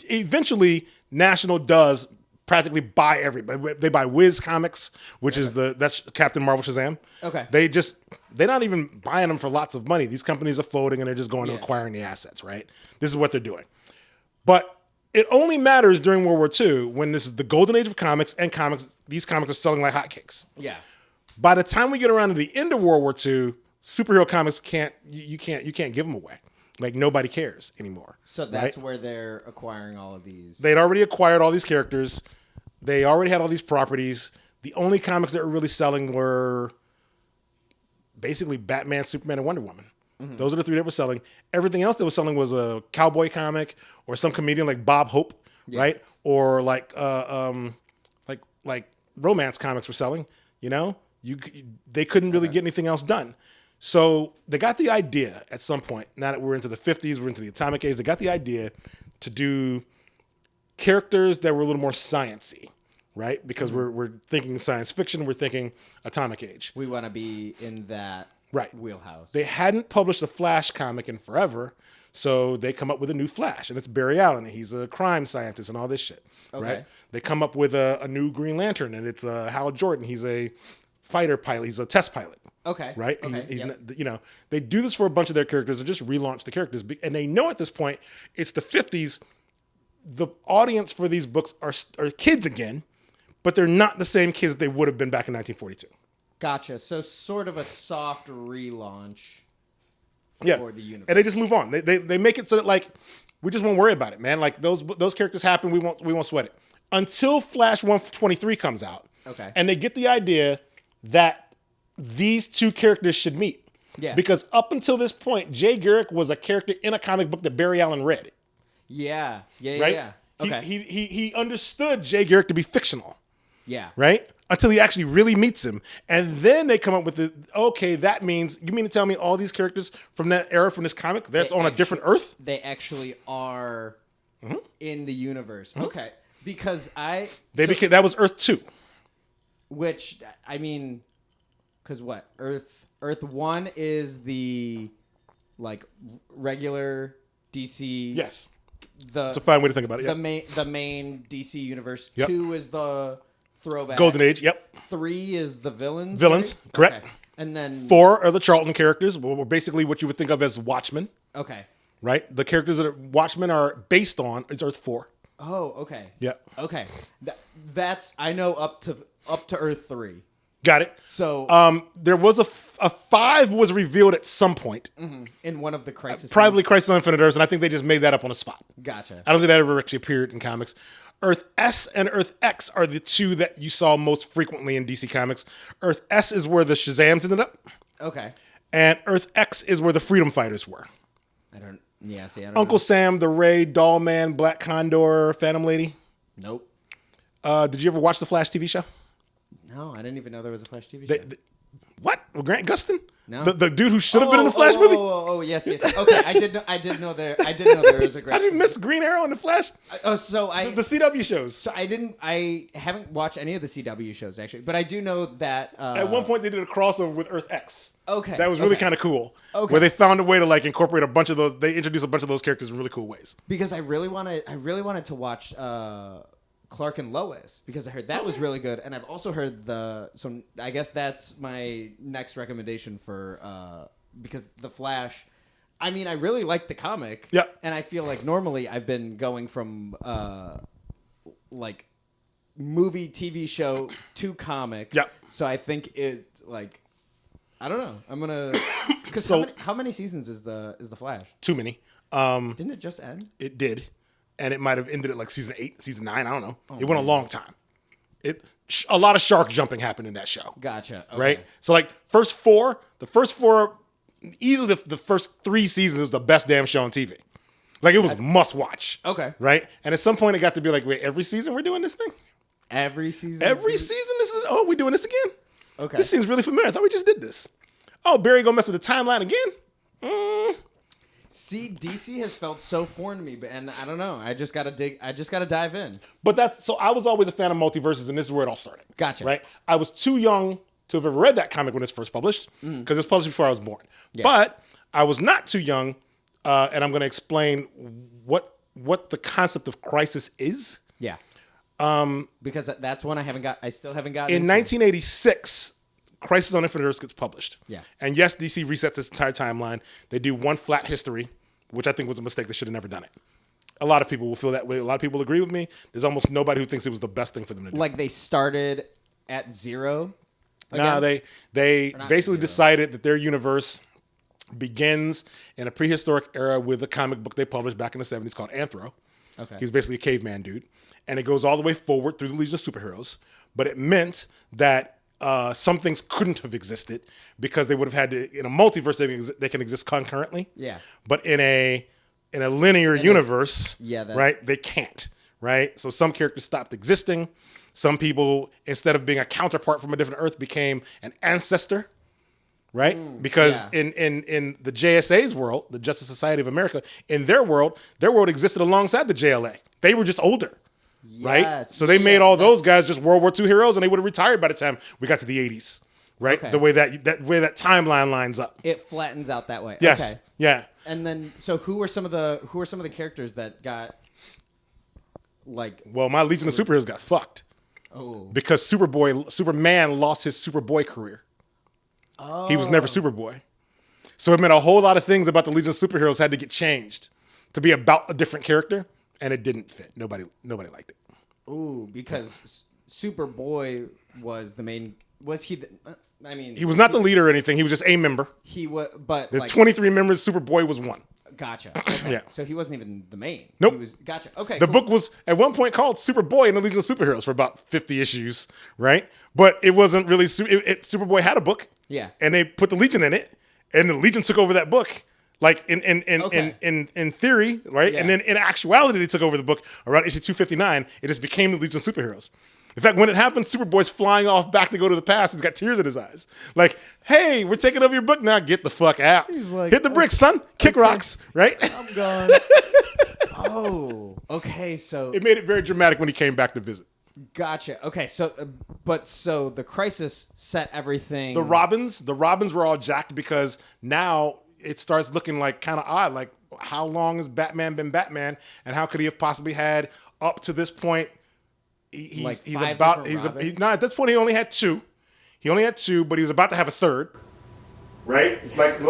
eventually National does practically buy everybody. They buy Wiz Comics, which is that's Captain Marvel Shazam. Okay. They're not even buying them for lots of money. These companies are folding and they're just going to acquiring the assets, right? This is what they're doing. But it only matters during World War II when this is the golden age of comics and comics. These comics are selling like hotcakes. Yeah. By the time we get around to the end of World War II, superhero comics you can't give them away. Like nobody cares anymore. So that's where they're acquiring all of these. They'd already acquired all these characters. They already had all these properties. The only comics that were really selling were basically Batman, Superman, and Wonder Woman. Mm-hmm. Those are the three that were selling. Everything else that was selling was a cowboy comic or some comedian like Bob Hope, right? Or like romance comics were selling. You know, they couldn't really get anything else done. So they got the idea at some point. Now that we're into the 50s, we're into the atomic age. They got the idea to do characters that were a little more sciencey, right? Because we're thinking science fiction. We're thinking atomic age. We want to be in that wheelhouse. They hadn't published a Flash comic in forever, so they come up with a new Flash, and it's Barry Allen. He's a crime scientist and all this shit, right? They come up with a new Green Lantern, and it's Hal Jordan. He's a fighter pilot. He's a test pilot. Okay. Right? Okay. He's you know, they do this for a bunch of their characters and just relaunch the characters. And they know at this point, it's the 50s. The audience for these books are kids again, but they're not the same kids they would have been back in 1942. Gotcha. So sort of a soft relaunch for the universe. And they just move on. They make it so that like we just won't worry about it, man. Like those characters happen, we won't sweat it. Until Flash 123 comes out. Okay. And they get the idea that these two characters should meet. Yeah. Because up until this point, Jay Garrick was a character in a comic book that Barry Allen read. Yeah. Right? Yeah. Okay. He understood Jay Garrick to be fictional. Yeah. Right? Until he actually really meets him. And then they come up with that means, you mean to tell me all these characters from that era, from this comic, that's on a different Earth? They actually are in the universe. Mm-hmm. Okay. Because that was Earth 2. Which, I mean, because what? Earth Earth 1 is the like regular DC. Yes. That's a fine way to think about it. The main DC universe. Yep. 2 is the throwback. Golden Age. Yep. 3 is the villains. Villains. Right? Correct. Okay. And then 4 are the Charlton characters. Well, basically what you would think of as Watchmen. Okay. Right. The characters that Watchmen are based on is Earth 4. Oh, okay. Yeah. Okay. That's I know up to Earth 3. Got it. So there was a 5 was revealed at some point. in one of the crises. Probably Crisis on Infinite Earths, and I think they just made that up on the spot. Gotcha. I don't think that ever actually appeared in comics. Earth S and Earth X are the 2 that you saw most frequently in DC Comics. Earth S is where the Shazams ended up. Okay. And Earth X is where the Freedom Fighters were. I don't know. Uncle Sam, the Ray, Doll Man, Black Condor, Phantom Lady. Nope. Did you ever watch the Flash TV show? No, I didn't even know there was a Flash TV show. What? With Grant Gustin? No. The dude who should have been in the Flash movie? Oh, yes. Okay, I did know there was a Grant. How did you miss Green Arrow and the Flash? The CW shows. So I haven't watched any of the CW shows actually, but I do know that at one point they did a crossover with Earth X. Okay. That was really kind of cool. Okay. Where they found a way to like incorporate a bunch of those. They introduced a bunch of those characters in really cool ways. Because I really wanted to watch Clark and Lois because I heard that was really good, and I've also heard so I guess that's my next recommendation for because the Flash. I mean, I really like the comic. Yeah. And I feel like normally I've been going from like movie, TV show to comic. Yeah. So I think it like I don't know. I'm gonna because how many seasons is the Flash? Too many. Didn't it just end? It did. And it might have ended at like season 8, season 9. I don't know. It went a long time. A lot of shark jumping happened in that show. Gotcha. Okay. Right? So like the first four, easily the first 3 seasons was the best damn show on TV. Like it was must watch. Okay. Right? And at some point it got to be like, wait, every season we're doing this thing? Every season we're doing this again? Okay. This seems really familiar. I thought we just did this. Oh, Barry gonna mess with the timeline again? See, DC has felt so foreign to me, and I don't know. I just gotta dive in. But so I was always a fan of multiverses, and this is where it all started. Gotcha. Right? I was too young to have ever read that comic when it was first published, because it was published before I was born. Yeah. But I was not too young, and I'm going to explain what the concept of crisis is. Yeah. Because that's one I still haven't gotten. In 1986, Crisis on Infinite Earths gets published. Yeah. And yes, DC resets its entire timeline. They do one flat history, which I think was a mistake. They should have never done it. A lot of people will feel that way. A lot of people agree with me. There's almost nobody who thinks it was the best thing for them to do. Like they started at zero? Nah, they basically decided that their universe begins in a prehistoric era with a comic book they published back in the 70s called Anthro. Okay. He's basically a caveman dude. And it goes all the way forward through the Legion of Superheroes. But it meant that some things couldn't have existed because they would have had to, in a multiverse, they can exist concurrently. Yeah. But in a linear universe, right, they can't, right? So some characters stopped existing. Some people, instead of being a counterpart from a different Earth, became an ancestor, right? Because in the JSA's world, the Justice Society of America, in their world existed alongside the JLA. They were just older. Right? Yes. So they made all those guys just World War II heroes, and they would have retired by the time we got to the 80s. Right? Okay. The way that timeline lines up. It flattens out that way. Yes. Okay. Yeah. And then so who are some of the characters that got like well, my Legion of Superheroes got fucked. Oh. Because Superman lost his Superboy career. Oh. He was never Superboy. So it meant a whole lot of things about the Legion of Superheroes had to get changed to be about a different character. And it didn't fit. Nobody liked it. Ooh, because Superboy was the main. Was he? He was not the leader or anything. He was just a member. He was, but there's 23 members. Superboy was one. Gotcha. Okay. Yeah. So he wasn't even the main. Nope. He was, gotcha. Okay. The book was at one point called Superboy and the Legion of Superheroes for about 50 issues, right? But it wasn't really. Superboy had a book. Yeah. And they put the Legion in it, and the Legion took over that book. Like in theory, right? Yeah. And then in actuality, they took over the book around issue 259. It just became the Legion of Superheroes. In fact, when it happened, Superboy's flying off back to go to the past. He's got tears in his eyes. Like, hey, we're taking over your book now. Get the fuck out. He's like, hit the bricks, son. Kick rocks, right? I'm gone. Oh, okay. So it made it very dramatic when he came back to visit. Gotcha. Okay, so But so the Crisis set everything. The Robins were all jacked because now it starts looking like kind of odd. Like, how long has Batman been Batman, and how could he have possibly had at this point? At this point he only had two. But he was about to have a third. Right? Like,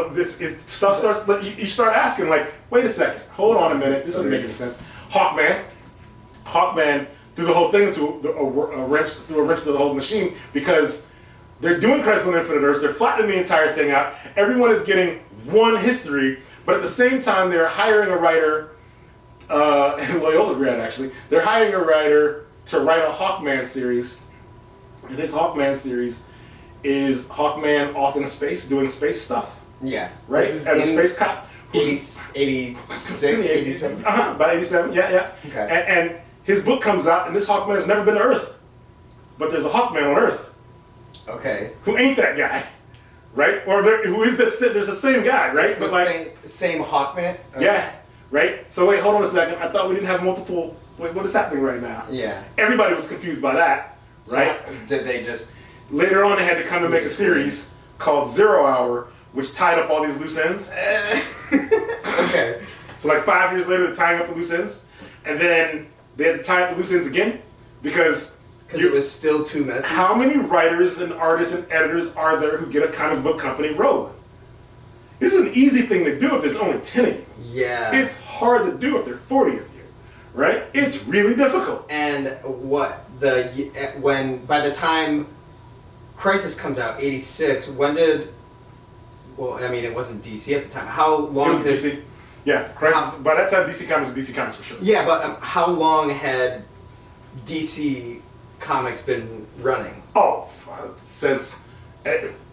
stuff starts. You start asking, like, wait a second, hold on a minute, this doesn't make any sense. Hawkman threw the whole thing into a wrench to the whole machine because they're doing Crisis on Infinite Earths. They're flattening the entire thing out. Everyone is getting one history, but at the same time, they're hiring a writer, Loyola grad actually. They're hiring a writer to write a Hawkman series, and this Hawkman series is Hawkman off in space doing space stuff. Yeah. Right? As a space cop. 86, 87? About 87, yeah. Okay. And his book comes out, and this Hawkman has never been to Earth. But there's a Hawkman on Earth. Okay. Who ain't that guy, right? Or who is this? There's the same guy, right? It's the same Hawkman? Okay. Yeah, right? So wait, hold on a second. I thought we didn't have multiple... Wait, what is happening right now? Yeah. Everybody was confused by that, right? So did they just... Later on, they had to come and make a series called 0 Hour, which tied up all these loose ends. Okay. So like 5 years later, they're tying up the loose ends. And then they had to tie up the loose ends again because it was still too messy. How many writers and artists and editors are there who get a comic book company rolling? This is an easy thing to do if there's only 10 of you. Yeah. It's hard to do if there are 40 of you, right? It's really difficult. And by the time Crisis comes out, 86, when did... Well, I mean, it wasn't DC at the time. How long did DC? Yeah, Crisis. By that time, DC Comics is DC Comics for sure. Yeah, but how long had DC Comics been running? Oh,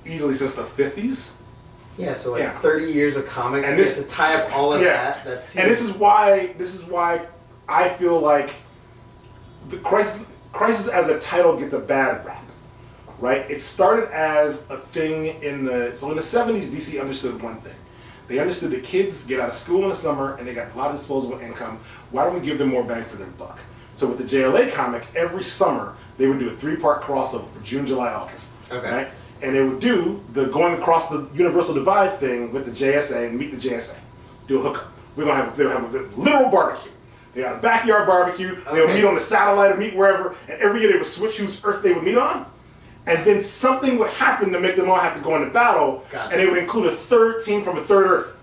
easily since the 50s. Yeah, so 30 years of comics, and to tie up all of that. And this is why I feel like the Crisis as a title gets a bad rap. Right? It started as a thing in the 70s, DC understood one thing. They understood that kids get out of school in the summer and they got a lot of disposable income. Why don't we give them more bang for their buck? So with the JLA comic, every summer they would do a 3-part crossover for June, July, August. Okay. Right? And they would do the going across the Universal Divide thing with the JSA and meet the JSA. Do a hookup. They'll have a literal barbecue. They got a backyard barbecue. Okay. They would meet on the satellite or meet wherever. And every year they would switch whose Earth they would meet on. And then something would happen to make them all have to go into battle, and they would include a third team from a third Earth.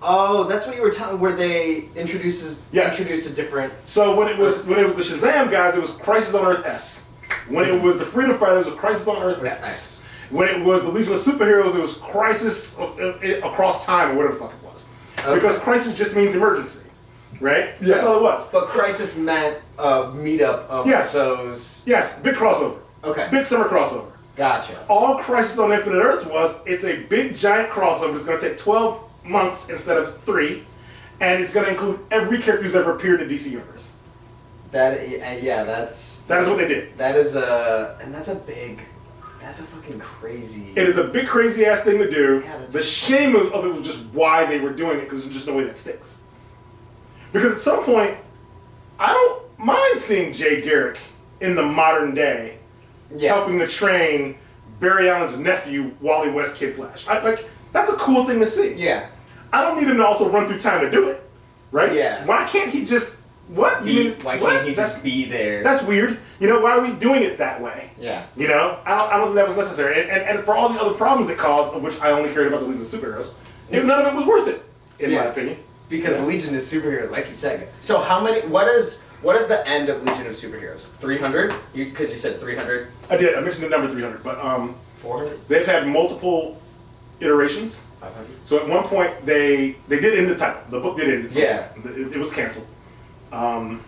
Oh, that's what you were telling, where they introduced a different... So when it was the Shazam guys, it was Crisis on Earth S. When it was the Freedom Fighters, it was Crisis on Earth X. When it was the Legion of Superheroes, it was Crisis Across Time, or whatever the fuck it was. Okay. Because Crisis just means emergency, right? Yeah. That's all it was. But Crisis meant a meetup of those... Yes, big crossover. Okay. Big summer crossover. Gotcha. All Crisis on Infinite Earths it's a big giant crossover. It's going to take 12 months instead of 3, and it's going to include every character who's ever appeared in the DC universe. That is what they did. That's a fucking crazy... It is a big crazy ass thing to do. Yeah, the shame of it was just why they were doing it, because there's just no way that sticks. Because at some point, I don't mind seeing Jay Garrick in the modern day helping to train Barry Allen's nephew, Wally West Kid Flash. That's a cool thing to see. Yeah. I don't need him to also run through time to do it, right? Yeah. Why can't he just... What? Why can't he just be there? That's weird. Why are we doing it that way? Yeah. I don't think that was necessary. And for all the other problems it caused, of which I only cared about the Legion of Superheroes, none of it was worth it, in my opinion. Because the Legion is superhero, like you said. So what is the end of Legion of Superheroes? 300? Because you said 300. I did. I mentioned the number 300, but 400. They've had multiple iterations. 500. So at one point they did end the title. The book did end. It was canceled. Can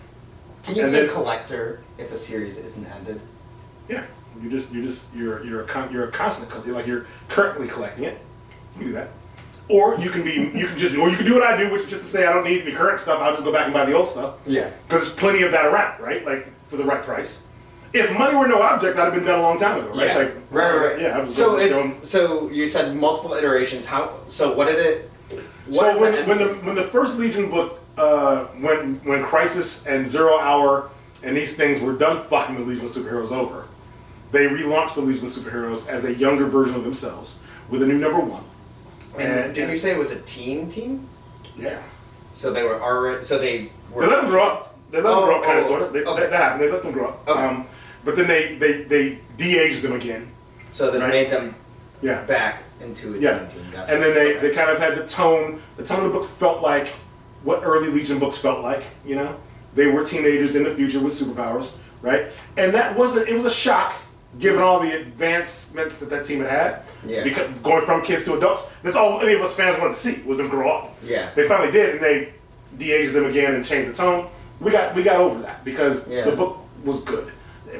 you be a collector if a series isn't ended? Yeah, you're a constant, like you're currently collecting it. You can do that. Or you can do what I do, which is just to say I don't need the current stuff. I'll just go back and buy the old stuff. Yeah. Because there's plenty of that around, right? Like for the right price. If money were no object, that'd have been done a long time ago, right? Yeah. Right. Yeah. So you said multiple iterations. So what did it? When the first Legion book, when Crisis and 0 Hour and these things were done fucking the Legion of Superheroes over, they relaunched the Legion of Superheroes as a younger version of themselves with a new number 1. And didn't you say it was a teen team? Yeah. So they were already. So they were. They let them grow up. They let them grow up, kind of, sort of. Okay. That happened. They let them grow up. Okay. But then they de-aged them again. So they made them Yeah. back into a Yeah. teen team. Gotcha. And then they kind of had the tone. The tone of the book felt like what early Legion books felt like. You know, they were teenagers in the future with superpowers, right? And that wasn't. It was a shock, given all the advancements that team had. Yeah. Because going from kids to adults, that's all any of us fans wanted to see was them grow up. Yeah. They finally did, and they de-aged them again and changed the tone. We got over that because the book was good.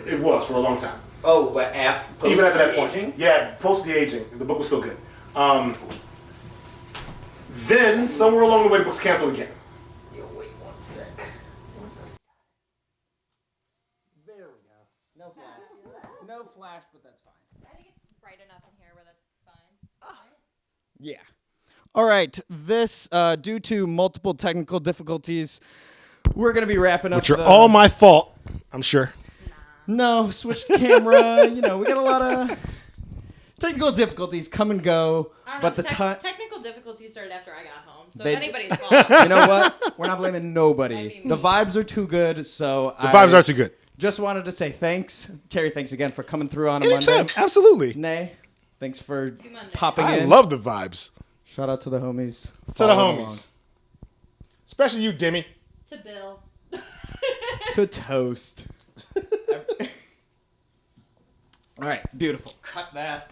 It was for a long time. Oh, but after Even after that point, aging? yeah, post de-aging, the book was still good. Then somewhere along the way, the book's canceled again. Yo, wait 1 sec. There we go. No flash. No flash, but that's fine. I think it's bright enough in here where that's fine. Right? Yeah. All right. This, due to multiple technical difficulties, we're going to be wrapping up. Which are all my fault, I'm sure. No, switched camera. We got a lot of technical difficulties come and go. I don't But know, the time. technical difficulties started after I got home, so They- if anybody's fault. You know what? We're not blaming nobody. I mean, The vibes are too good, so The vibes are too good. Just wanted to say thanks, Terry. Thanks again for coming through on a Anytime, Monday. absolutely. Nay, thanks for Mondays. popping I in. love the vibes. Shout out to the homies. To the Following homies. Especially you, Demi. To Bill. along. To toast. All right, beautiful. Cut that.